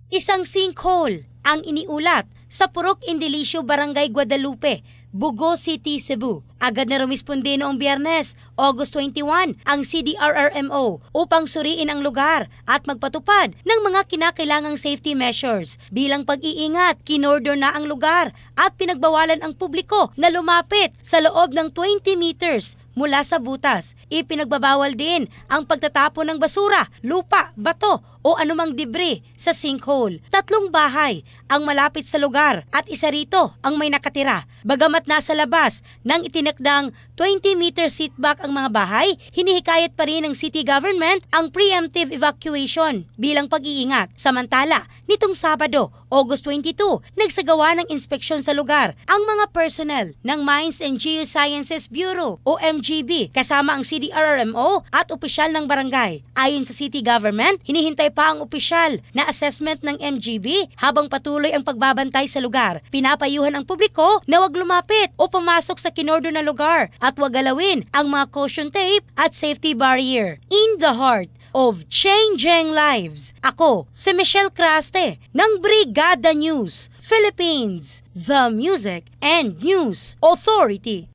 Isang sinkhole ang iniulat sa Purok Indilicio, Barangay Guadalupe, Bugo City, Cebu. Agad na rumisponde noong Biyernes, August 21, ang CDRRMO upang suriin ang lugar at magpatupad ng mga kinakailangang safety measures. Bilang pag-iingat, kinordor na ang lugar at pinagbawalan ang publiko na lumapit sa loob ng 20 meters mula sa butas. Ipinagbabawal din ang pagtatapon ng basura, lupa, bato o anumang debris sa sinkhole. 3 bahay ang malapit sa lugar at isa rito ang may nakatira. Bagamat nasa labas ng itinakdang 20-meter setback ang mga bahay, hinihikayat pa rin ng city government ang preemptive evacuation bilang pag-iingat. Samantala, nitong Sabado, August 22, nagsagawa ng inspeksyon sa lugar ang mga personnel ng Mines and Geosciences Bureau o MGB kasama ang CDRRMO at opisyal ng barangay. Ayon sa city government, hinihintay pa ang opisyal na assessment ng MGB habang patuloy ang pagbabantay sa lugar. Pinapayuhan ang publiko na huwag lumapit o pumasok sa kinordo na lugar at huwag galawin ang mga caution tape at safety barrier. In the heart of changing lives, ako si Michelle Craste ng Brigada News Philippines, the Music and News Authority.